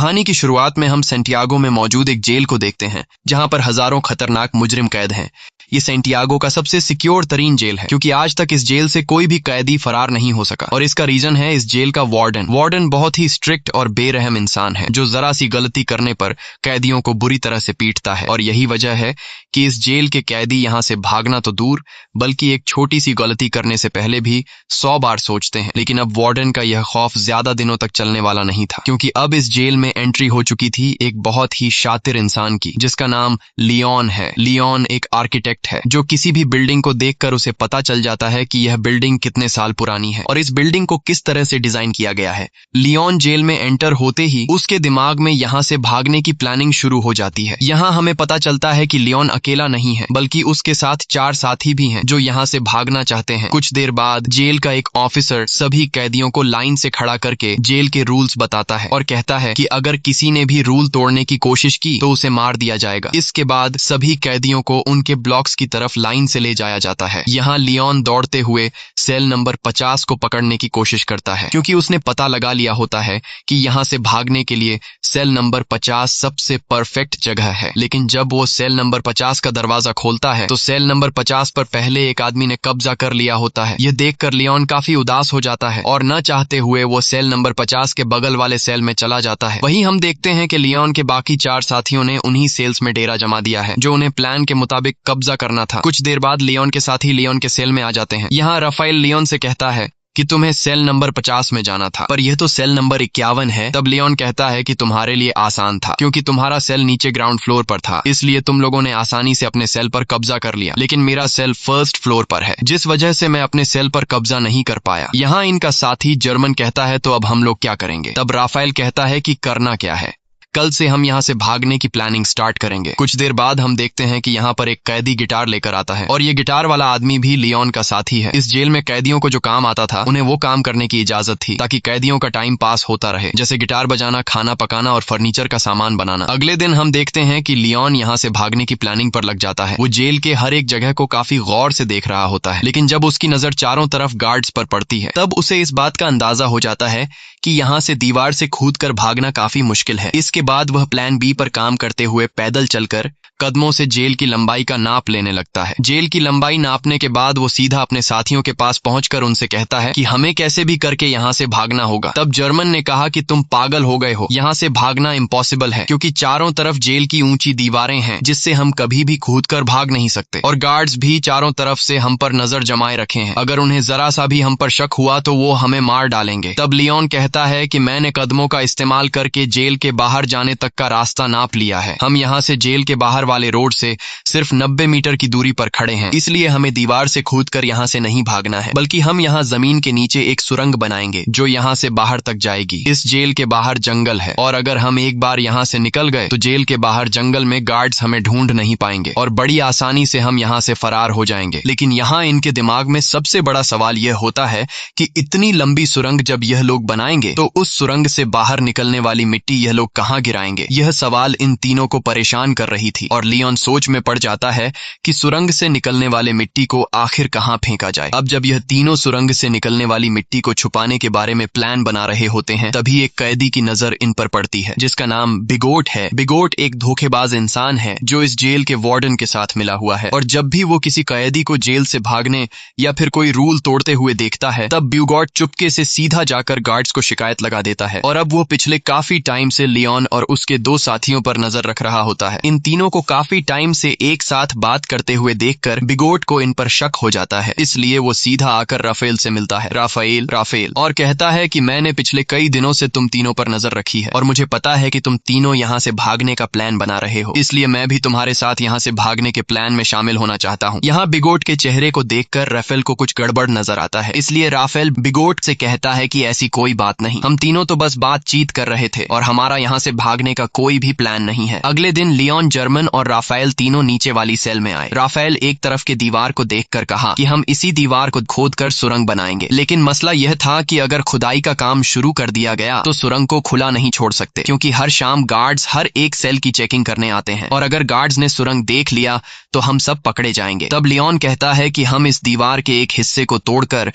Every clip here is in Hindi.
कहानी की शुरुआत में हम सैंटियागो में मौजूद एक जेल को देखते हैं, जहां पर हजारों खतरनाक मुजरिम कैद हैं। ये सैंटियागो का सबसे सिक्योर तरीन जेल है, क्योंकि आज तक इस जेल से कोई भी कैदी फरार नहीं हो सका। और इसका रीजन है इस जेल का वार्डन बहुत ही स्ट्रिक्ट और बेरहम इंसान है, जो जरा सी गलती करने पर कैदियों को बुरी तरह से पीटता है। और यही वजह है कि इस जेल के कैदी यहाँ से भागना तो दूर, बल्कि एक छोटी सी गलती करने से पहले भी 100 बार सोचते हैं। लेकिन अब वार्डन का यह खौफ ज्यादा दिनों तक चलने वाला नहीं था, क्योंकि अब इस जेल में एंट्री हो चुकी थी एक बहुत ही शातिर इंसान की, जिसका नाम लियोन है। लियोन एक आर्किटेक्ट है, जो किसी भी बिल्डिंग को देखकर उसे पता चल जाता है कि यह बिल्डिंग कितने साल पुरानी है और इस बिल्डिंग को किस तरह से डिजाइन किया गया है। लियोन जेल में एंटर होते ही उसके दिमाग में यहाँ से भागने की प्लानिंग शुरू हो जाती है। यहाँ हमें पता चलता है कि लियोन अकेला नहीं है, बल्कि उसके साथ 4 साथी भी हैं जो यहाँ से भागना चाहते हैं। कुछ देर बाद जेल का एक ऑफिसर सभी कैदियों को लाइन से खड़ा करके जेल के रूल्स बताता है और कहता है कि अगर किसी ने भी रूल तोड़ने की कोशिश की तो उसे मार दिया जाएगा। इसके बाद सभी कैदियों को उनके ब्लॉक्स की तरफ लाइन से ले जाया जाता है। यहाँ लियोन दौड़ते हुए सेल नंबर 50 को पकड़ने की कोशिश करता है, क्योंकि उसने पता लगा लिया होता है कि यहाँ से भागने के लिए सेल नंबर 50 सबसे परफेक्ट जगह है। लेकिन जब वो सेल नंबर 50 का दरवाजा खोलता है तो सेल नंबर 50 पर पहले एक आदमी ने कब्जा कर लिया होता है। यह देखकर लियोन काफी उदास हो जाता है और न चाहते हुए वो सेल नंबर 50 के बगल वाले सेल में चला जाता है। वहीं हम देखते हैं कि लियोन के बाकी 4 साथियों ने उन्हीं सेल्स में डेरा जमा दिया है, जो उन्हें प्लान के मुताबिक कब्जा करना था। कुछ देर बाद लियोन के साथी लियोन के सेल में आ जाते हैं। यहाँ राफेल लियोन से कहता है कि तुम्हें सेल नंबर 50 में जाना था, पर यह तो सेल नंबर 51 है। तब लियोन कहता है कि तुम्हारे लिए आसान था, क्योंकि तुम्हारा सेल नीचे ग्राउंड फ्लोर पर था, इसलिए तुम लोगों ने आसानी से अपने सेल पर कब्जा कर लिया। लेकिन मेरा सेल फर्स्ट फ्लोर पर है, जिस वजह से मैं अपने सेल पर कब्जा नहीं कर पाया। यहाँ इनका साथी जर्मन कहता है तो अब हम लोग क्या करेंगे? तब राफेल कहता है कि करना क्या है, कल से हम यहाँ से भागने की प्लानिंग स्टार्ट करेंगे। कुछ देर बाद हम देखते हैं कि यहाँ पर एक कैदी गिटार लेकर आता है और ये गिटार वाला आदमी भी लियोन का साथी है। इस जेल में कैदियों को जो काम आता था उन्हें वो काम करने की इजाजत थी, ताकि कैदियों का टाइम पास होता रहे, जैसे गिटार बजाना, खाना पकाना और फर्नीचर का सामान बनाना। अगले दिन हम देखते हैं कि लियोन यहाँ से भागने की प्लानिंग पर लग जाता है। वो जेल के हर एक जगह को काफी गौर से देख रहा होता है, लेकिन जब उसकी नजर चारों तरफ गार्ड्स पर पड़ती है तब उसे इस बात का अंदाजा हो जाता है कि यहाँ से दीवार से कूदकर भागना काफी मुश्किल है। इसके बाद वह प्लान बी पर काम करते हुए पैदल चलकर कदमों से जेल की लंबाई का नाप लेने लगता है। जेल की लंबाई नापने के बाद वो सीधा अपने साथियों के पास पहुंचकर उनसे कहता है कि हमें कैसे भी करके यहाँ से भागना होगा। तब जर्मन ने कहा कि तुम पागल हो गए हो, यहाँ से भागना इम्पॉसिबल है, क्योंकि चारों तरफ जेल की ऊंची दीवारें हैं जिससे हम कभी भी कूदकर भाग नहीं सकते, और गार्ड्स भी चारों तरफ से हम पर नजर जमाए रखे हैं। अगर उन्हें जरा सा भी हम पर शक हुआ तो वो हमें मार डालेंगे। तब लियोन कहता है कि मैंने कदमों का इस्तेमाल करके जेल के बाहर जाने तक का रास्ता नाप लिया है। हम यहाँ से जेल के बाहर वाले रोड से सिर्फ 90 मीटर की दूरी पर खड़े हैं, इसलिए हमें दीवार से कूदकर यहाँ से नहीं भागना है, बल्कि हम यहाँ जमीन के नीचे एक सुरंग बनाएंगे जो यहाँ से बाहर तक जाएगी। इस जेल के बाहर जंगल है, और अगर हम एक बार यहाँ से निकल गए तो जेल के बाहर जंगल में गार्ड्स हमें ढूंढ नहीं पाएंगे और बड़ी आसानी से हम यहाँ से फरार हो जाएंगे। लेकिन यहाँ इनके दिमाग में सबसे बड़ा सवाल यह होता है कि इतनी लंबी सुरंग जब यह लोग बनाएंगे तो उस सुरंग से बाहर निकलने वाली मिट्टी यह लोग कहाँ गिराएंगे? यह सवाल इन तीनों को परेशान कर रही थी, और लियोन सोच में पड़ जाता है कि सुरंग से निकलने वाले मिट्टी को आखिर कहाँ फेंका जाए। अब जब यह तीनों सुरंग से निकलने वाली मिट्टी को छुपाने के बारे में प्लान बना रहे होते हैं, तभी एक कैदी की नजर इन पर पड़ती है, जिसका नाम बिगोट है। बिगोट एक धोखेबाज इंसान है जो इस जेल के वार्डन के साथ मिला हुआ है, और जब भी वो किसी कैदी को जेल से भागने या फिर कोई रूल तोड़ते हुए देखता है, तब बिगोट चुपके से सीधा जाकर गार्ड्स को शिकायत लगा देता है। और अब वो पिछले काफी टाइम से लियोन और उसके 2 साथियों पर नजर रख रहा होता है। इन तीनों को काफी टाइम से एक साथ बात करते हुए देखकर बिगोट को इन पर शक हो जाता है, इसलिए वो सीधा आकर राफेल से मिलता है, राफेल, और कहता है कि मैंने पिछले कई दिनों से तुम तीनों पर नजर रखी है और मुझे पता है कि तुम तीनों यहाँ से भागने का प्लान बना रहे हो, इसलिए मैं भी तुम्हारे साथ यहाँ से भागने के प्लान में शामिल होना चाहता हूँ। यहाँ बिगोट के चेहरे को देखकर राफेल को कुछ गड़बड़ नजर आता है, इसलिए राफेल बिगोट से कहता है कि ऐसी कोई बात नहीं, हम तीनों तो बस बातचीत कर रहे थे और हमारा यहाँ से भागने का कोई भी प्लान नहीं है। अगले दिन लियोन, जर्मन और राफेल तीनों नीचे वाली सेल में आए। राफेल एक तरफ के दीवार को देखकर कहा कि हम इसी दीवार को खोदकर सुरंग बनाएंगे, लेकिन मसला यह था कि अगर खुदाई का काम शुरू कर दिया गया तो सुरंग को खुला नहीं छोड़ सकते, क्योंकि हर शाम गार्ड्स हर एक सेल की चेकिंग करने आते हैं, और अगर गार्ड्स ने सुरंग देख लिया तो हम सब पकड़े जाएंगे। तब लियोन कहता है कि हम इस दीवार के एक हिस्से को तोड़कर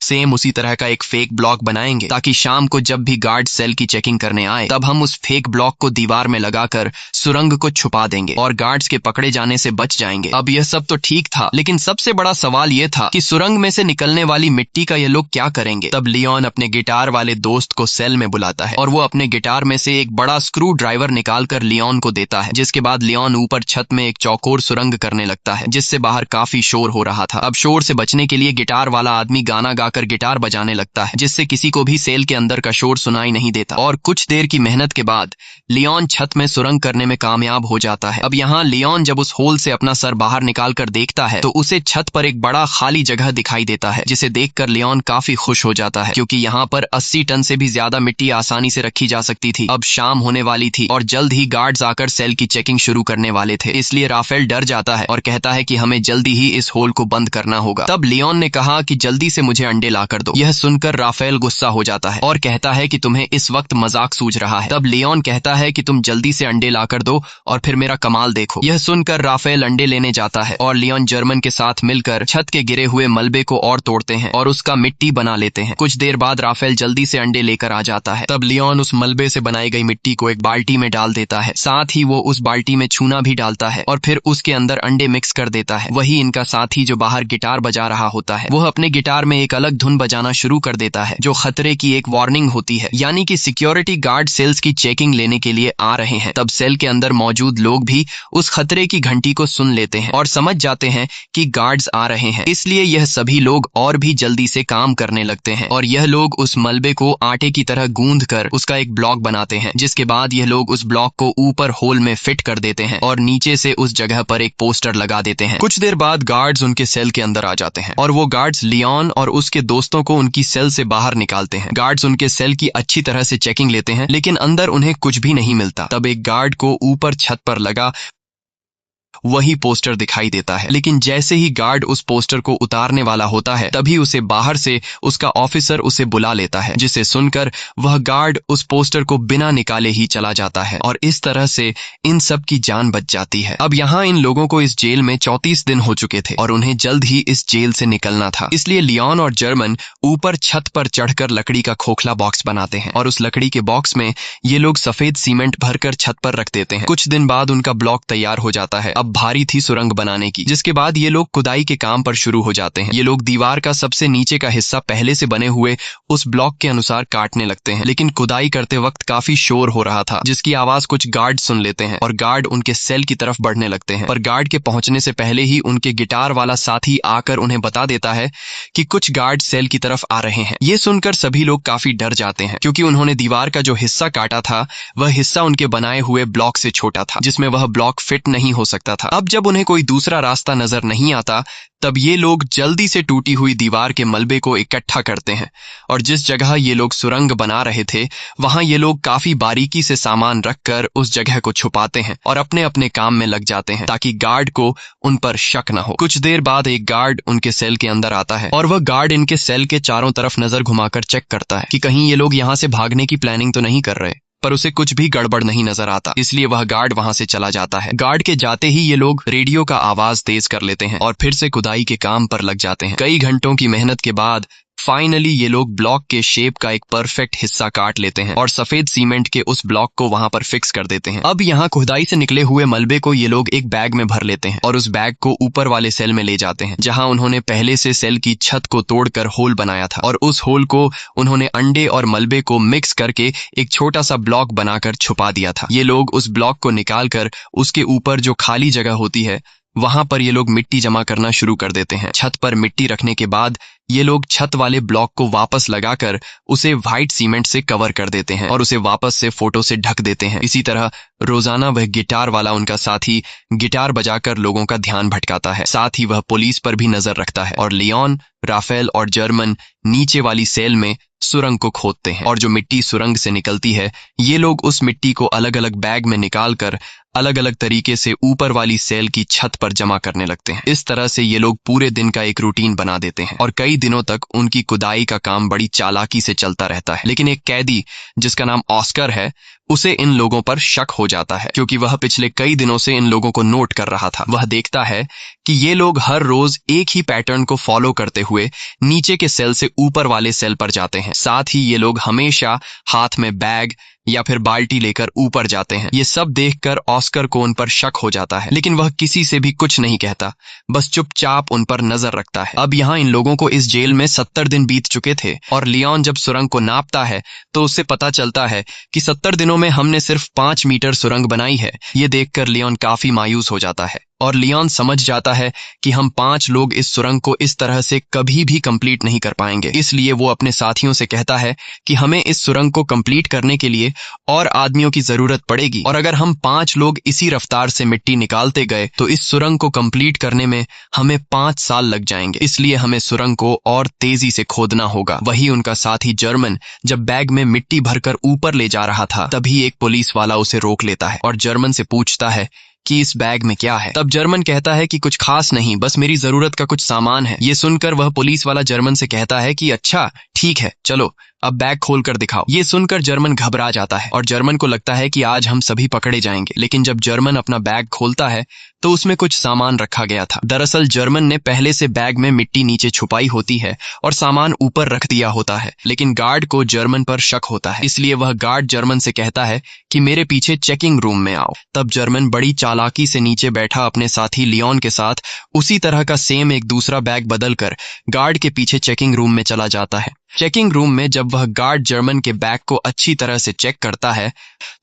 सेम उसी तरह का एक फेक ब्लॉक बनाएंगे ताकि शाम को जब भी गार्ड सेल की चेकिंग करने आए तब हम उस फेक ब्लॉक को दीवार में लगाकर सुरंग को छुपा देंगे और गार्ड्स के पकड़े जाने से बच जाएंगे। अब यह सब तो ठीक था, लेकिन सबसे बड़ा सवाल यह था कि सुरंग में से निकलने वाली मिट्टी का ये लोग क्या करेंगे। तब लियोन अपने गिटार वाले दोस्त को सेल में बुलाता है और वो अपने गिटार में से एक बड़ा स्क्रू ड्राइवर निकालकर लियोन को देता है, जिसके बाद लियोन ऊपर छत में एक चौकोर सुरंग करने लगता है जिससे बाहर काफी शोर हो रहा था। अब शोर से बचने के लिए गिटार वाला आदमी गाना गाकर गिटार बजाने लगता है जिससे किसी को भी सेल के अंदर का शोर सुनाई नहीं देता और कुछ देर की मेहनत के बाद लियोन छत में सुरंग करने में कामयाब हो जाता है। अब यहाँ लियोन जब उस होल से अपना सर बाहर निकाल कर देखता है तो उसे छत पर एक बड़ा खाली जगह दिखाई देता है, जिसे देखकर लियोन काफी खुश हो जाता है क्योंकि यहाँ पर 80 टन से भी ज्यादा मिट्टी आसानी से रखी जा सकती थी। अब शाम होने वाली थी और जल्द ही गार्ड्स आकर सेल की चेकिंग शुरू करने वाले थे, इसलिए राफेल डर जाता है और कहता है कि हमें जल्दी ही इस होल को बंद करना होगा। तब लियोन ने कहा कि जल्दी से मुझे अंडे लाकर दो। यह सुनकर राफेल गुस्सा हो जाता है और कहता है कि तुम्हें इस वक्त मजाक सूझ रहा है। तब लियोन कहता है कि तुम जल्दी से अंडे लाकर दो और फिर मेरा कमाल देखो। यह सुनकर राफेल अंडे लेने जाता है और लियोन जर्मन के साथ मिलकर छत के गिरे हुए मलबे को और तोड़ते हैं और उसका मिट्टी बना लेते हैं। कुछ देर बाद राफेल जल्दी से अंडे लेकर आ जाता है। तब लियोन उस मलबे से बनाई गई मिट्टी को एक बाल्टी में डाल देता है, साथ ही वो उस बाल्टी में चूना भी डालता है और फिर उसके अंदर अंडे मिक्स कर देता है। वही इनका साथी जो बाहर गिटार बजा रहा होता है वह अपने गिटार में एक अलग धुन बजाना शुरू कर देता है जो खतरे की एक वार्निंग होती है, यानी कि सिक्योरिटी गार्ड सेल्स की चेकिंग लेने के लिए आ रहे हैं। तब सेल के अंदर मौजूद लोग भी उस खतरे की घंटी को सुन लेते हैं और समझ जाते हैं कि गार्ड्स आ रहे हैं, इसलिए यह सभी लोग और भी जल्दी से काम करने लगते हैं और यह लोग उस मलबे को आटे की तरह गूंद कर उसका एक ब्लॉक बनाते हैं, जिसके बाद यह लोग उस ब्लॉक को ऊपर होल में फिट कर देते हैं और नीचे से उस जगह पर एक पोस्टर लगा देते हैं। कुछ देर बाद गार्ड्स उनके सेल के अंदर आ जाते हैं और वो गार्ड्स लियोन और उसके दोस्तों को उनकी सेल से बाहर निकालते हैं। गार्ड्स उनके सेल की अच्छी तरह से चेकिंग लेते हैं लेकिन अंदर उन्हें कुछ भी नहीं मिलता। तब एक गार्ड को ऊपर छत पर लगा वही पोस्टर दिखाई देता है, लेकिन जैसे ही गार्ड उस पोस्टर को उतारने वाला होता है तभी उसे बाहर से उसका ऑफिसर उसे बुला लेता है, जिसे सुनकर वह गार्ड उस पोस्टर को बिना निकाले ही चला जाता है और इस तरह से इन सब की जान बच जाती है। अब यहाँ इन लोगों को इस जेल में 34 दिन हो चुके थे और उन्हें जल्द ही इस जेल से निकलना था, इसलिए लियोन और जर्मन ऊपर छत पर चढ़कर लकड़ी का खोखला बॉक्स बनाते हैं और उस लकड़ी के बॉक्स में ये लोग सफेद सीमेंट भरकर छत पर रख देते हैं। कुछ दिन बाद उनका ब्लॉक तैयार हो जाता है। अब भारी थी सुरंग बनाने की, जिसके बाद ये लोग खुदाई के काम पर शुरू हो जाते हैं। ये लोग दीवार का सबसे नीचे का हिस्सा पहले से बने हुए उस ब्लॉक के अनुसार काटने लगते हैं, लेकिन खुदाई करते वक्त काफी शोर हो रहा था जिसकी आवाज कुछ गार्ड सुन लेते हैं और गार्ड उनके सेल की तरफ बढ़ने लगते हैं। पर गार्ड के पहुंचने से पहले ही उनके गिटार वाला साथी आकर उन्हें बता देता है कि कुछ गार्ड सेल की तरफ आ रहे हैं। ये सुनकर सभी लोग काफी डर जाते हैं क्योंकि उन्होंने दीवार का जो हिस्सा काटा था वह हिस्सा उनके बनाए हुए ब्लॉक से छोटा था, जिसमें वह ब्लॉक फिट नहीं हो सकता था। अब जब उन्हें कोई दूसरा रास्ता नजर नहीं आता तब ये लोग जल्दी से टूटी हुई दीवार के मलबे को इकट्ठा करते हैं और जिस जगह ये लोग सुरंग बना रहे थे वहां ये लोग काफी बारीकी से सामान रखकर उस जगह को छुपाते हैं और अपने अपने काम में लग जाते हैं ताकि गार्ड को उन पर शक न हो। कुछ देर बाद एक गार्ड उनके सेल के अंदर आता है और वह गार्ड इनके सेल के चारों तरफ नजर घुमाकर चेक करता है कि कहीं ये लोग यहाँ से भागने की प्लानिंग तो नहीं कर रहे, पर उसे कुछ भी गड़बड़ नहीं नजर आता, इसलिए वह गार्ड वहां से चला जाता है। गार्ड के जाते ही ये लोग रेडियो का आवाज तेज कर लेते हैं और फिर से खुदाई के काम पर लग जाते हैं। कई घंटों की मेहनत के बाद फाइनली ये लोग ब्लॉक के शेप का एक परफेक्ट हिस्सा काट लेते हैं और सफेद सीमेंट के उस ब्लॉक को वहां पर फिक्स कर देते हैं। अब यहाँ खुदाई से निकले हुए मलबे को ये लोग एक बैग में भर लेते हैं और उस बैग को ऊपर वाले सेल में ले जाते हैं जहां उन्होंने पहले से सेल की छत को तोड़कर होल बनाया था और उस होल को उन्होंने अंडे और मलबे को मिक्स करके एक छोटा सा ब्लॉक बनाकर छुपा दिया था। ये लोग उस ब्लॉक को निकालकर उसके ऊपर जो खाली जगह होती है वहां पर ये लोग मिट्टी जमा करना शुरू कर देते हैं। छत पर मिट्टी रखने के बाद ये लोग छत वाले ब्लॉक को वापस लगाकर उसे व्हाइट सीमेंट से कवर कर देते हैं और उसे वापस से फोटो से ढक देते हैं। इसी तरह रोजाना वह गिटार वाला उनका साथी गिटार बजाकर लोगों का ध्यान भटकाता है, साथ ही वह पुलिस पर भी नजर रखता है और लियोन, राफेल और जर्मन नीचे वाली सेल में सुरंग को खोदते हैं और जो मिट्टी सुरंग से निकलती है ये लोग उस मिट्टी को अलग अलग बैग में निकालकर अलग अलग तरीके से ऊपर वाली सेल की छत पर जमा करने लगते हैं। इस तरह से ये लोग पूरे दिन का एक रूटीन बना देते हैं और कई कई दिनों तक उनकी खुदाई का काम बड़ी चालाकी से चलता रहता है। लेकिन एक कैदी जिसका नाम ऑस्कर है, उसे इन लोगों पर शक हो जाता है, क्योंकि वह पिछले कई दिनों से इन लोगों को नोट कर रहा था। वह देखता है कि ये लोग हर रोज एक ही पैटर्न को फॉलो करते हुए नीचे के सेल से ऊपर वाले सेल पर जाते हैं। साथ ही ये लोग हमेशा हाथ में बैग या फिर बाल्टी लेकर ऊपर जाते हैं। ये सब देखकर ऑस्कर को उन पर शक हो जाता है, लेकिन वह किसी से भी कुछ नहीं कहता, बस चुपचाप उन पर नजर रखता है। अब यहाँ इन लोगों को इस जेल में 70 दिन बीत चुके थे और लियोन जब सुरंग को नापता है तो उससे पता चलता है कि 70 दिनों में हमने सिर्फ 5 मीटर सुरंग बनाई है। ये देखकर लियोन काफी मायूस हो जाता है और लियोन समझ जाता है कि हम 5 लोग इस सुरंग को इस तरह से कभी भी कंप्लीट नहीं कर पाएंगे। इसलिए वो अपने साथियों से कहता है कि हमें इस सुरंग को कंप्लीट करने के लिए और आदमियों की जरूरत पड़ेगी, और अगर हम 5 लोग इसी रफ्तार से मिट्टी निकालते गए तो इस सुरंग को कंप्लीट करने में हमें 5 साल लग जाएंगे। इसलिए हमें सुरंग को और तेजी से खोदना होगा। वही उनका साथी जर्मन जब बैग में मिट्टी भरकर ऊपर ले जा रहा था, तभी एक पुलिस वाला उसे रोक लेता है और जर्मन से पूछता है कि इस बैग में क्या है। तब जर्मन कहता है कि कुछ खास नहीं, बस मेरी जरूरत का कुछ सामान है। ये सुनकर वह पुलिस वाला जर्मन से कहता है कि अच्छा ठीक है, चलो अब बैग खोल कर दिखाओ। ये सुनकर जर्मन घबरा जाता है और जर्मन को लगता है कि आज हम सभी पकड़े जाएंगे। लेकिन जब जर्मन अपना बैग खोलता है तो उसमें कुछ सामान रखा गया था। दरअसल जर्मन ने पहले से बैग में मिट्टी नीचे छुपाई होती है और सामान ऊपर रख दिया होता है। लेकिन गार्ड को जर्मन पर शक होता है, इसलिए वह गार्ड जर्मन से कहता है कि मेरे पीछे चेकिंग रूम में आओ। तब जर्मन बड़ी चालाकी से नीचे बैठा अपने साथी लियोन के साथ उसी तरह का सेम एक दूसरा बैग बदलकर गार्ड के पीछे चेकिंग रूम में चला जाता है। चेकिंग रूम में जब वह गार्ड जर्मन के बैग को अच्छी तरह से चेक करता है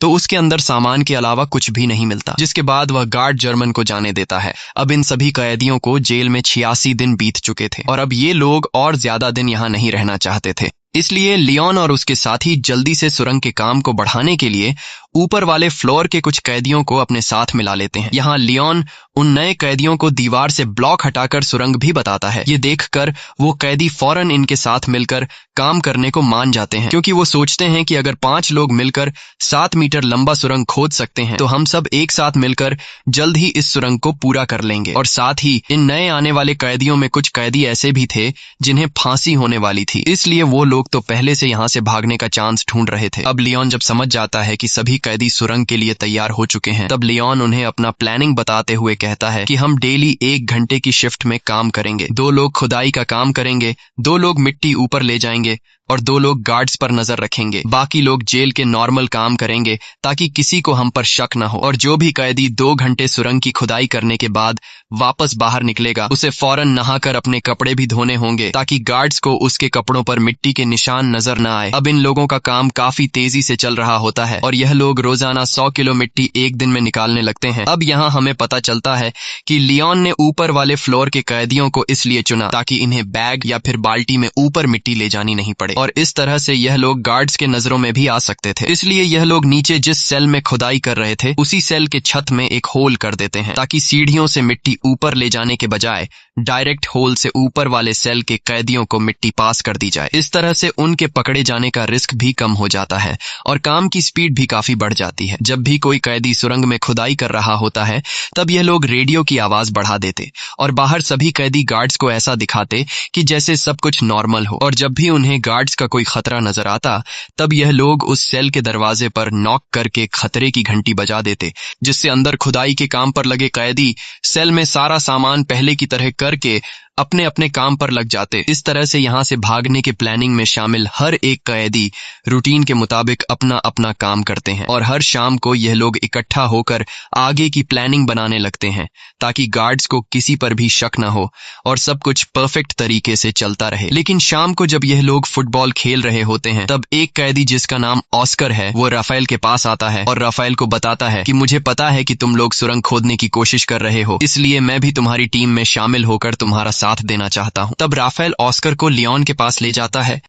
तो उसके अंदर सामान के अलावा कुछ भी नहीं मिलता, जिसके बाद वह गार्ड जर्मन को जाने देता है। अब इन सभी कैदियों को जेल में 86 दिन बीत चुके थे और अब ये लोग और ज्यादा दिन यहाँ नहीं रहना चाहते थे। इसलिए लियोन और उसके साथी जल्दी से सुरंग के काम को बढ़ाने के लिए ऊपर वाले फ्लोर के कुछ कैदियों को अपने साथ मिला लेते हैं। यहाँ लियोन उन नए कैदियों को दीवार से ब्लॉक हटाकर सुरंग भी बताता है। ये देखकर वो कैदी फौरन इनके साथ मिलकर काम करने को मान जाते हैं, क्योंकि वो सोचते हैं कि अगर 5 लोग मिलकर 7 मीटर लंबा सुरंग खोद सकते हैं तो हम सब एक साथ मिलकर जल्द ही इस सुरंग को पूरा कर लेंगे। और साथ ही इन नए आने वाले कैदियों में कुछ कैदी ऐसे भी थे जिन्हें फांसी होने वाली थी, इसलिए वो लोग तो पहले से यहाँ से भागने का चांस ढूंढ रहे थे। अब लियोन जब समझ जाता है कि सभी कैदी सुरंग के लिए तैयार हो चुके हैं, तब लियोन उन्हें अपना प्लानिंग बताते हुए कहता है कि हम डेली 1 घंटे की शिफ्ट में काम करेंगे। 2 लोग खुदाई का काम करेंगे, 2 लोग मिट्टी ऊपर ले जाएंगे और 2 लोग गार्ड्स पर नजर रखेंगे। बाकी लोग जेल के नॉर्मल काम करेंगे ताकि किसी को हम पर शक न हो। और जो भी कैदी 2 घंटे सुरंग की खुदाई करने के बाद वापस बाहर निकलेगा, उसे फौरन नहाकर अपने कपड़े भी धोने होंगे ताकि गार्ड्स को उसके कपड़ों पर मिट्टी के निशान नजर न आए। अब इन लोगों का काम काफी तेजी से चल रहा होता है और यह लोग रोजाना 100 किलो मिट्टी एक दिन में निकालने लगते हैं। अब यहाँ हमें पता चलता है कि लियोन ने ऊपर वाले फ्लोर के कैदियों को इसलिए चुना ताकि इन्हें बैग या फिर बाल्टी में ऊपर मिट्टी ले जानी नहीं पड़े, और इस तरह से यह लोग गार्ड्स के नजरों में भी आ सकते थे। इसलिए यह लोग नीचे जिस सेल में खुदाई कर रहे थे उसी सेल के छत में एक होल कर देते हैं ताकि सीढ़ियों से मिट्टी ऊपर ले जाने के बजाय डायरेक्ट होल से ऊपर वाले सेल के कैदियों को मिट्टी पास कर दी जाए। इस तरह से उनके पकड़े जाने का रिस्क भी कम हो जाता है और काम की स्पीड भी काफी बढ़ जाती है। जब भी कोई कैदी सुरंग में खुदाई कर रहा होता है तब यह लोग रेडियो की आवाज बढ़ा देते और बाहर सभी कैदी गार्ड्स को ऐसा दिखाते कि जैसे सब कुछ नॉर्मल हो, और जब भी उन्हें गार्ड्स का कोई खतरा नजर आता तब यह लोग उस सेल के दरवाजे पर नॉक करके खतरे की घंटी बजा देते, जिससे अंदर खुदाई के काम पर लगे कैदी सेल में सारा सामान पहले की तरह करके अपने अपने काम पर लग जाते। इस तरह से यहाँ से भागने के प्लानिंग में शामिल हर एक कैदी रूटीन के मुताबिक अपना अपना काम करते हैं और हर शाम को यह लोग इकट्ठा होकर आगे की प्लानिंग बनाने लगते हैं ताकि गार्ड्स को किसी पर भी शक न हो और सब कुछ परफेक्ट तरीके से चलता रहे। लेकिन शाम को जब यह लोग फुटबॉल खेल रहे होते हैं तब एक कैदी जिसका नाम ऑस्कर है वो राफेल के पास आता है और राफेल को बताता है कि मुझे पता है कि तुम लोग सुरंग खोदने की कोशिश कर रहे हो, इसलिए मैं भी तुम्हारी टीम में शामिल होकर तुम्हारा साथ देना चाहता हूं। तब राफेल ऑस्कर को लियोन के पास ले जाता है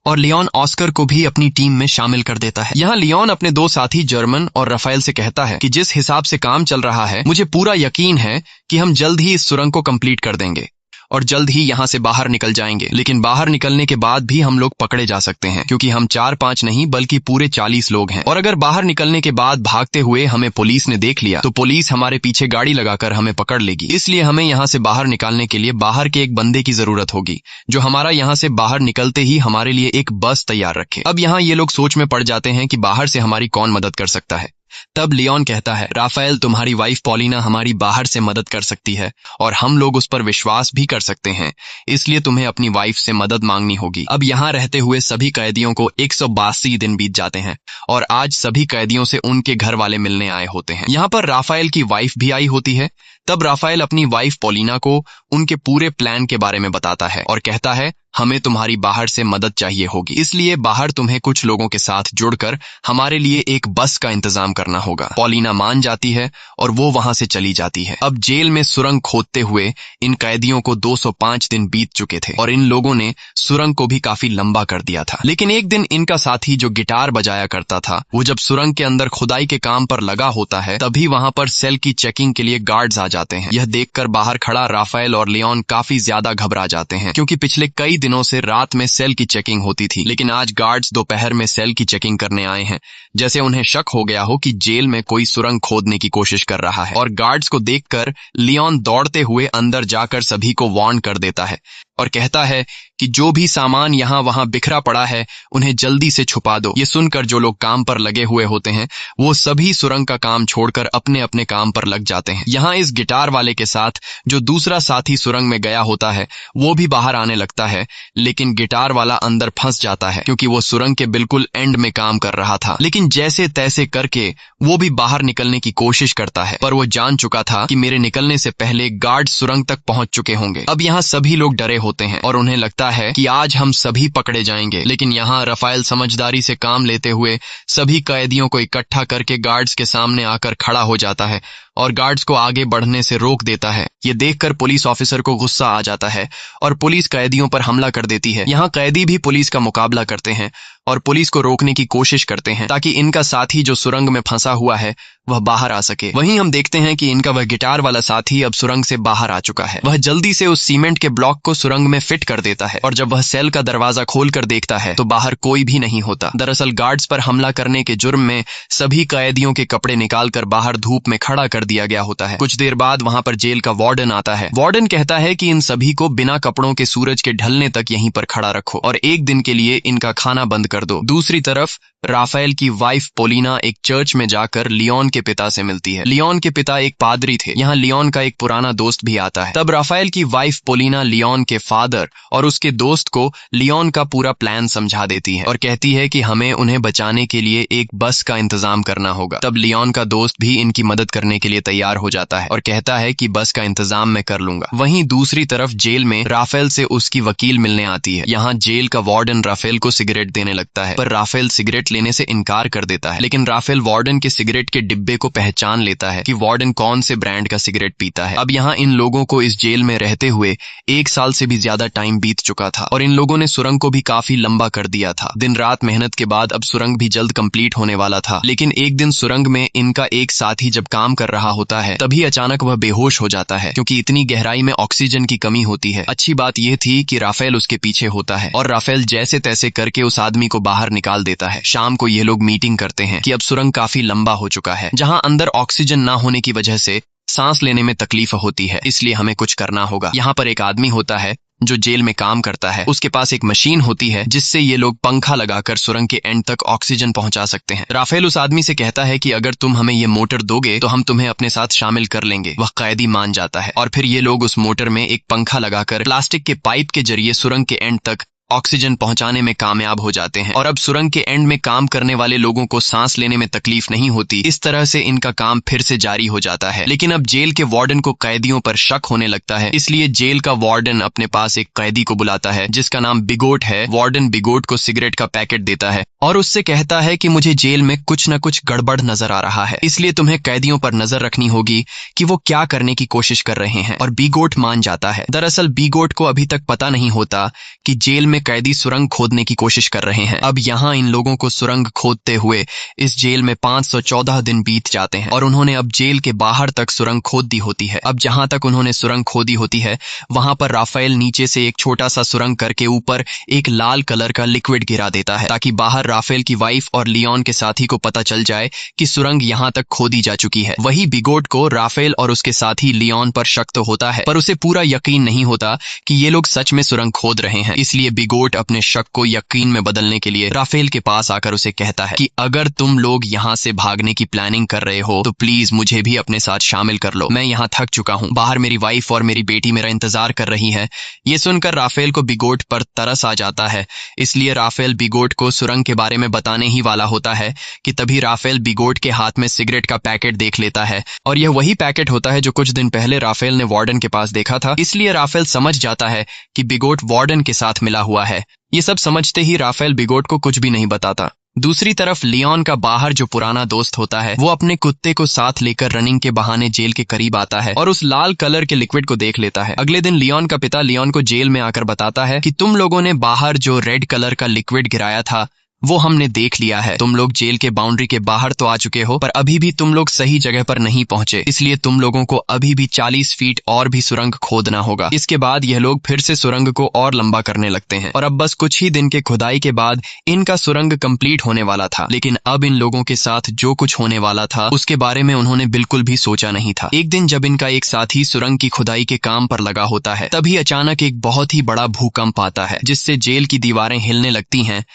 और लियोन ऑस्कर को भी अपनी टीम में शामिल कर देता है। यहाँ लियोन अपने 2 साथी जर्मन और राफेल से कहता है कि जिस हिसाब से काम चल रहा है मुझे पूरा यकीन है कि हम जल्द ही इस सुरंग को कंप्लीट कर देंगे और जल्द ही यहाँ से बाहर निकल जाएंगे। लेकिन बाहर निकलने के बाद भी हम लोग पकड़े जा सकते हैं, क्योंकि हम 4-5 नहीं बल्कि पूरे 40 लोग हैं। और अगर बाहर निकलने के बाद भागते हुए हमें पुलिस ने देख लिया तो पुलिस हमारे पीछे गाड़ी लगाकर हमें पकड़ लेगी। इसलिए हमें यहाँ से बाहर निकालने के लिए बाहर के एक बंदे की जरूरत होगी, जो हमारा यहाँ से बाहर निकलते ही हमारे लिए एक बस तैयार रखे। अब यहाँ ये लोग सोच में पड़ जाते हैं कि बाहर से हमारी कौन मदद कर सकता है। तब लियोन कहता है, राफेल, तुम्हारी वाइफ पॉलिना हमारी बाहर से मदद कर सकती है और हम लोग उस पर विश्वास भी कर सकते हैं, इसलिए तुम्हें अपनी वाइफ से मदद मांगनी होगी। अब यहाँ रहते हुए सभी कैदियों को 182 दिन बीत जाते हैं और आज सभी कैदियों से उनके घर वाले मिलने आए होते हैं। यहाँ पर राफेल की वाइफ भी आई होती है। तब राफेल अपनी वाइफ पॉलिना को उनके पूरे प्लान के बारे में बताता है और कहता है, हमें तुम्हारी बाहर से मदद चाहिए होगी, इसलिए बाहर तुम्हें कुछ लोगों के साथ जुड़कर हमारे लिए एक बस का इंतजाम करना होगा। पॉलिना मान जाती है और वो वहां से चली जाती है। अब जेल में सुरंग खोदते हुए इन कैदियों को 205 दिन बीत चुके थे और इन लोगों ने सुरंग को भी काफी लंबा कर दिया था। लेकिन एक दिन इनका साथी जो गिटार बजाया करता था, वो जब सुरंग के अंदर खुदाई के काम पर लगा होता है, तभी वहां पर सेल की चेकिंग के लिए गार्ड्स आ जाते हैं। यह देखकर बाहर खड़ा राफेल और लियोन काफी ज्यादा घबरा जाते हैं, क्योंकि पिछले कई दिनों से रात में सेल की चेकिंग होती थी, लेकिन आज गार्ड्स दोपहर में सेल की चेकिंग करने आए हैं, जैसे उन्हें शक हो गया हो कि जेल में कोई सुरंग खोदने की कोशिश कर रहा है। और गार्ड्स को देखकर लियोन दौड़ते हुए अंदर जाकर सभी को वार्न कर देता है और कहता है कि जो भी सामान यहाँ वहां बिखरा पड़ा है उन्हें जल्दी से छुपा दो। ये सुनकर जो लोग काम पर लगे हुए होते हैं वो सभी सुरंग का काम छोड़कर अपने अपने काम पर लग जाते हैं। यहाँ इस गिटार वाले के साथ जो दूसरा साथी सुरंग में गया होता है वो भी बाहर आने लगता है, लेकिन गिटार वाला अंदर फंस जाता है क्योंकि वो सुरंग के बिल्कुल एंड में काम कर रहा था। लेकिन जैसे तैसे करके वो भी बाहर निकलने की कोशिश करता है, पर वो जान चुका था कि मेरे निकलने से पहले गार्ड सुरंग तक पहुंच चुके होंगे। अब यहाँ सभी लोग डरे होते हैं और उन्हें लगता है कि आज हम सभी पकड़े जाएंगे। लेकिन यहाँ राफेल समझदारी से काम लेते हुए सभी कैदियों को इकट्ठा करके गार्ड्स के सामने आकर खड़ा हो जाता है और गार्ड्स को आगे बढ़ने से रोक देता है। ये देखकर पुलिस ऑफिसर को गुस्सा आ जाता है और पुलिस कैदियों पर हमला कर देती है। यहाँ कैदी भी पुलिस का मुकाबला करते हैं और पुलिस को रोकने की कोशिश करते हैं ताकि इनका साथी जो सुरंग में फंसा हुआ है वह बाहर आ सके। वहीं हम देखते हैं कि इनका वह गिटार वाला साथी अब सुरंग से बाहर आ चुका है। वह जल्दी से उस सीमेंट के ब्लॉक को सुरंग में फिट कर देता है और जब वह सेल का दरवाजा खोलकर देखता है तो बाहर कोई भी नहीं होता। दरअसल गार्ड्स पर हमला करने के जुर्म में सभी कैदियों के कपड़े निकालकर बाहर धूप में खड़ा कर दिया गया होता है। कुछ देर बाद वहां पर जेल का वार्डन आता है। वार्डन कहता है कि इन सभी को बिना कपड़ों के सूरज के ढलने तक यहीं पर खड़ा रखो और एक दिन के लिए इनका खाना बंद कर दो। दूसरी तरफ राफेल की वाइफ पॉलिना एक चर्च में जाकर लियोन के पिता से मिलती है। लियोन के पिता एक पादरी थे। यहाँ लियोन का एक पुराना दोस्त भी आता है। तब राफेल की वाइफ पॉलिना लियोन के फादर और उसके दोस्त को लियोन का पूरा प्लान समझा देती है और कहती है कि हमें उन्हें बचाने के लिए एक बस का इंतजाम करना होगा। तब लियोन का दोस्त भी इनकी मदद करने के लिए तैयार हो जाता है और कहता है कि बस का इंतजाम मैं कर लूंगा। वहीं दूसरी तरफ जेल में राफेल से उसकी वकील मिलने आती है। यहाँ जेल का वार्डन राफेल को सिगरेट देने लगता है, पर राफेल सिगरेट लेने से इनकार कर देता है। लेकिन राफेल वार्डन के सिगरेट के डिब्बे को पहचान लेता है कि वार्डन कौन से ब्रांड का सिगरेट पीता है। अब यहाँ इन लोगों को इस जेल में रहते हुए 1 साल से भी ज्यादा टाइम बीत चुका था और इन लोगों ने सुरंग को भी काफी लंबा कर दिया था। दिन रात मेहनत के बाद अब सुरंग भी जल्द कंप्लीट होने वाला था। लेकिन एक दिन सुरंग में इनका एक साथी जब काम कर रहा होता है तभी अचानक वह बेहोश हो जाता है क्योंकि इतनी गहराई में ऑक्सीजन की कमी होती है। अच्छी बात यह थी कि राफेल उसके पीछे होता है और राफेल जैसे तैसे करके उस आदमी को बाहर निकाल देता है। शाम को ये लोग मीटिंग करते हैं कि अब सुरंग काफी लंबा हो चुका है, जहां अंदर ऑक्सीजन ना होने की वजह से सांस लेने में तकलीफ होती है, इसलिए हमें कुछ करना होगा। यहाँ पर एक आदमी होता है जो जेल में काम करता है। उसके पास एक मशीन होती है जिससे ये लोग पंखा लगाकर सुरंग के एंड तक ऑक्सीजन पहुंचा सकते हैं। राफेल उस आदमी से कहता है कि अगर तुम हमें ये मोटर दोगे तो हम तुम्हें अपने साथ शामिल कर लेंगे। वह कैदी मान जाता है और फिर ये लोग उस मोटर में एक पंखा लगाकर प्लास्टिक के पाइप के जरिए सुरंग के एंड तक ऑक्सीजन पहुंचाने में कामयाब हो जाते हैं और अब सुरंग के एंड में काम करने वाले लोगों को सांस लेने में तकलीफ नहीं होती। इस तरह से इनका काम फिर से जारी हो जाता है। लेकिन अब जेल के वार्डन को कैदियों पर शक होने लगता है, इसलिए जेल का वार्डन अपने पास एक कैदी को बुलाता है जिसका नाम बिगोट है। वार्डन बिगोट को सिगरेट का पैकेट देता है और उससे कहता है कि मुझे जेल में कुछ न कुछ गड़बड़ नजर आ रहा है, इसलिए तुम्हें कैदियों पर नजर रखनी होगी कि वो क्या करने की कोशिश कर रहे हैं। और बिगोट मान जाता है। दरअसल बिगोट को अभी तक पता नहीं होता कि जेल में में कैदी सुरंग खोदने की कोशिश कर रहे हैं। अब यहाँ इन लोगों को सुरंग खोदते हुए इस जेल में 514 दिन बीत जाते हैं और उन्होंने अब जेल के बाहर तक सुरंग खोद दी होती है। अब जहां तक उन्होंने सुरंग खोदी होती है वहां पर राफेल नीचे से एक छोटा सा सुरंग करके ऊपर एक लाल कलर का लिक्विड गिरा देता है ताकि बाहर राफेल की वाइफ और लियोन के साथी को पता चल जाए कि सुरंग यहां तक खोदी जा चुकी है। वही बिगोट को राफेल और उसके साथी लियोन पर शक तो होता है, पर उसे पूरा यकीन नहीं होता कि ये लोग सच में सुरंग खोद रहे हैं। इसलिए बिगोट अपने शक को यकीन में बदलने के लिए राफेल के पास आकर उसे कहता है कि अगर तुम लोग यहाँ से भागने की प्लानिंग कर रहे हो तो प्लीज मुझे भी अपने साथ शामिल कर लो। मैं यहाँ थक चुका हूँ, बाहर मेरी वाइफ और मेरी बेटी मेरा इंतजार कर रही है। ये सुनकर राफेल को बिगोट पर तरस आ जाता है, इसलिए राफेल बिगोट को सुरंग के बारे में बताने ही वाला होता है कि तभी राफेल बिगोट के हाथ में सिगरेट का पैकेट देख लेता है और यह वही पैकेट होता है जो कुछ दिन पहले राफेल ने वार्डन के पास देखा था। इसलिए राफेल समझ जाता है कि बिगोट वार्डन के साथ मिला हुआ है। ये सब समझते ही राफेल बिगोट को कुछ भी नहीं बताता। दूसरी तरफ लियोन का बाहर जो पुराना दोस्त होता है वो अपने कुत्ते को साथ लेकर रनिंग के बहाने जेल के करीब आता है और उस लाल कलर के लिक्विड को देख लेता है। अगले दिन लियोन का पिता लियोन को जेल में आकर बताता है कि तुम लोगों ने बाहर जो रेड कलर का लिक्विड गिराया था वो हमने देख लिया है। तुम लोग जेल के बाउंड्री के बाहर तो आ चुके हो, पर अभी भी तुम लोग सही जगह पर नहीं पहुंचे, इसलिए तुम लोगों को अभी भी 40 फीट और भी सुरंग खोदना होगा। इसके बाद यह लोग फिर से सुरंग को और लंबा करने लगते हैं और अब बस कुछ ही दिन के खुदाई के बाद इनका सुरंग कंप्लीट होने वाला था। लेकिन अब इन लोगों के साथ जो कुछ होने वाला था उसके बारे में उन्होंने बिल्कुल भी सोचा नहीं था। एक दिन जब इनका एक साथी सुरंग की खुदाई के काम पर लगा होता है तभी अचानक एक बहुत ही बड़ा भूकंप आता है जिससे जेल की दीवारें हिलने लगती हैं।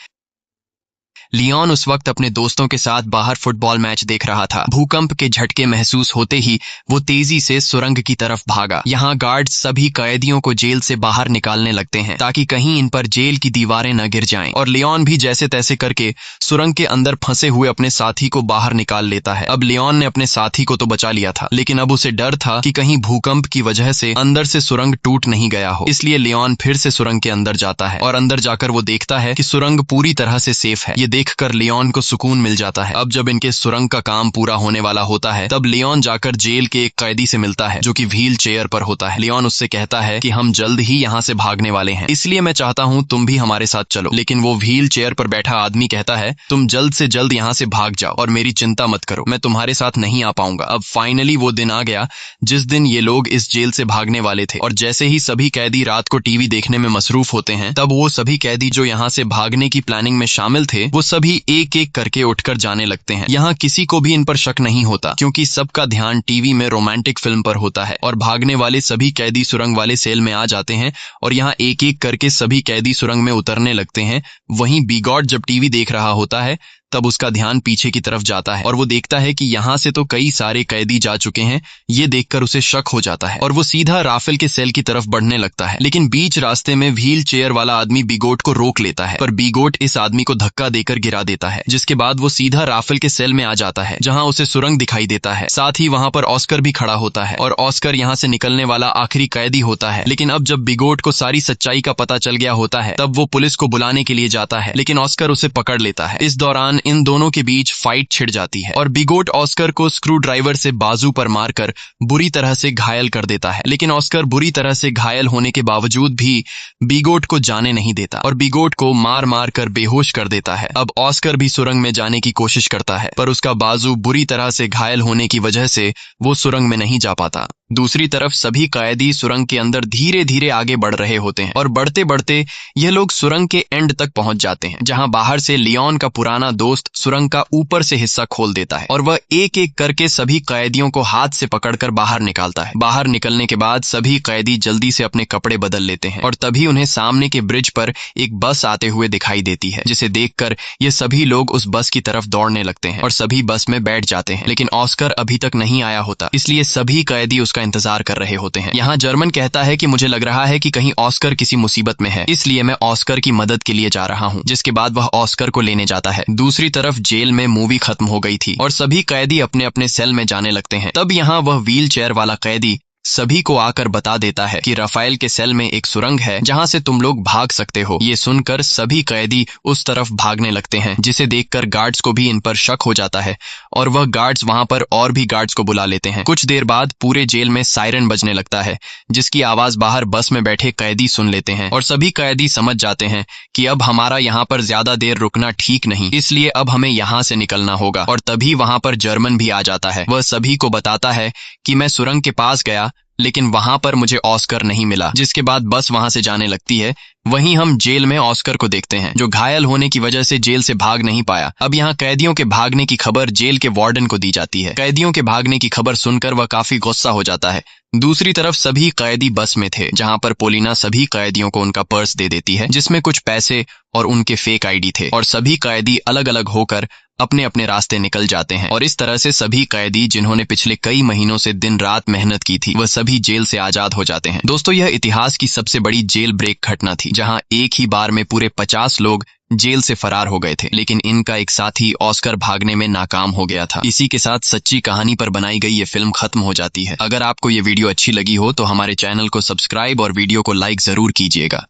लियोन उस वक्त अपने दोस्तों के साथ बाहर फुटबॉल मैच देख रहा था। भूकंप के झटके महसूस होते ही वो तेजी से सुरंग की तरफ भागा। यहाँ गार्ड सभी कैदियों को जेल से बाहर निकालने लगते हैं ताकि कहीं इन पर जेल की दीवारें न गिर जाएं। और लियोन भी जैसे तैसे करके सुरंग के अंदर फंसे हुए अपने साथी को बाहर निकाल लेता है। अब लियोन ने अपने साथी को तो बचा लिया था, लेकिन अब उसे डर था कि कहीं भूकंप की वजह से अंदर से सुरंग टूट नहीं गया हो। इसलिए लियोन फिर से सुरंग के अंदर जाता है और अंदर जाकर वो देखता है कि सुरंग पूरी तरह से सेफ है। ये देखकर लियोन को सुकून मिल जाता है। अब जब इनके सुरंग का काम पूरा होने वाला होता है तब लियोन जाकर जेल के एक कैदी से मिलता है जो कि व्हील चेयर पर होता है। लियोन उससे कहता है कि हम जल्द ही यहाँ से भागने वाले हैं, इसलिए मैं चाहता हूँ तुम भी हमारे साथ चलो। लेकिन वो व्हील चेयर पर बैठा आदमी कहता है तुम जल्द से जल्द यहाँ से भाग जाओ और मेरी चिंता मत करो, मैं तुम्हारे साथ नहीं आ पाऊंगा। अब फाइनली वो दिन आ गया जिस दिन ये लोग इस जेल से भागने वाले थे और जैसे ही सभी कैदी रात को टीवी देखने में मसरूफ होते हैं तब वो सभी कैदी जो यहाँ से भागने की प्लानिंग में शामिल थे वो सभी एक एक करके उठकर जाने लगते हैं। यहाँ किसी को भी इन पर शक नहीं होता क्योंकि सबका ध्यान टीवी में रोमांटिक फिल्म पर होता है और भागने वाले सभी कैदी सुरंग वाले सेल में आ जाते हैं और यहाँ एक एक करके सभी कैदी सुरंग में उतरने लगते हैं। वहीं बिगॉट जब टीवी देख रहा होता है तब उसका ध्यान पीछे की तरफ जाता है और वो देखता है कि यहाँ से तो कई सारे कैदी जा चुके हैं। ये देखकर उसे शक हो जाता है और वो सीधा राफेल के सेल की तरफ बढ़ने लगता है। लेकिन बीच रास्ते में व्हील चेयर वाला आदमी बिगोट को रोक लेता है, पर बिगोट इस आदमी को धक्का देकर गिरा देता है, जिसके बाद वो सीधा राफेल के सेल में आ जाता है जहाँ उसे सुरंग दिखाई देता है। साथ ही वहाँ पर ऑस्कर भी खड़ा होता है और ऑस्कर यहाँ से निकलने वाला आखिरी कैदी होता है। लेकिन अब जब बिगोट को सारी सच्चाई का पता चल गया होता है तब वो पुलिस को बुलाने के लिए जाता है, लेकिन ऑस्कर उसे पकड़ लेता है। इस दौरान इन दोनों के बीच फाइट छिड़ जाती है और बिगोट ऑस्कर को स्क्रू ड्राइवर से बाजू पर मारकर बुरी तरह से घायल कर देता है। लेकिन ऑस्कर बुरी तरह से घायल होने के बावजूद भी बिगोट को जाने नहीं देता और बिगोट को मार मार कर बेहोश कर देता है। अब ऑस्कर भी सुरंग में जाने की कोशिश करता है, पर उसका बाजू बुरी तरह से घायल होने की वजह से वो सुरंग में नहीं जा पाता। दूसरी तरफ सभी कैदी सुरंग के अंदर धीरे धीरे आगे बढ़ रहे होते हैं और बढ़ते बढ़ते ये लोग सुरंग के एंड तक पहुंच जाते हैं जहां बाहर से लियोन का पुराना दोस्त सुरंग का ऊपर से हिस्सा खोल देता है और वह एक एक करके सभी कैदियों को हाथ से पकड़कर बाहर निकालता है। बाहर निकलने के बाद सभी कैदी जल्दी से अपने कपड़े बदल लेते हैं और तभी उन्हें सामने के ब्रिज पर एक बस आते हुए दिखाई देती है, जिसे देखकर ये सभी लोग उस बस की तरफ दौड़ने लगते हैं और सभी बस में बैठ जाते हैं। लेकिन ऑस्कर अभी तक नहीं आया होता, इसलिए सभी कैदी उसका इंतजार कर रहे होते हैं। यहाँ जर्मन कहता है कि मुझे लग रहा है कि कहीं ऑस्कर किसी मुसीबत में है, इसलिए मैं ऑस्कर की मदद के लिए जा रहा हूँ, जिसके बाद वह ऑस्कर को लेने जाता है। दूसरी तरफ जेल में मूवी खत्म हो गई थी और सभी कैदी अपने अपने सेल में जाने लगते हैं। तब यहाँ वह व्हील चेयर वाला कैदी सभी को आकर बता देता है कि राफेल के सेल में एक सुरंग है जहां से तुम लोग भाग सकते हो। ये सुनकर सभी कैदी उस तरफ भागने लगते हैं, जिसे देखकर गार्ड्स को भी इन पर शक हो जाता है और वह गार्ड्स वहां पर और भी गार्ड्स को बुला लेते हैं। कुछ देर बाद पूरे जेल में सायरन बजने लगता है, जिसकी आवाज बाहर बस में बैठे कैदी सुन लेते हैं और सभी कैदी समझ जाते हैं कि अब हमारा यहाँ पर ज्यादा देर रुकना ठीक नहीं, इसलिए अब हमें यहाँ से निकलना होगा। और तभी वहां पर जर्मन भी आ जाता है। वह सभी को बताता है कि मैं सुरंग के पास गया, लेकिन वहां पर मुझे ऑस्कर नहीं मिला। जिसके बाद बस वहां से जाने लगती है। वहीं हम जेल में ऑस्कर को देखते हैं, जो घायल होने की वजह से जेल से भाग नहीं पाया। अब यहाँ कैदियों के भागने की खबर जेल के वार्डन को दी जाती है। कैदियों के भागने की खबर सुनकर वह काफी गुस्सा हो जाता है। दूसरी तरफ सभी कैदी बस में थे, जहां पर पोलिना सभी कैदियों को उनका पर्स दे देती है, जिसमें कुछ पैसे और उनके फेक आईडी थे। और सभी कैदी अलग अलग होकर अपने अपने रास्ते निकल जाते हैं। और इस तरह से सभी कैदी जिन्होंने पिछले कई महीनों से दिन रात मेहनत की थी, वह सभी जेल से आजाद हो जाते हैं। दोस्तों, यह इतिहास की सबसे बड़ी जेल ब्रेक घटना थी, जहां एक ही बार में पूरे 50 लोग जेल से फरार हो गए थे। लेकिन इनका एक साथी ऑस्कर भागने में नाकाम हो गया था। इसी के साथ सच्ची कहानी पर बनाई गई ये फिल्म खत्म हो जाती है। अगर आपको ये वीडियो अच्छी लगी हो तो हमारे चैनल को सब्सक्राइब और वीडियो को लाइक जरूर कीजिएगा।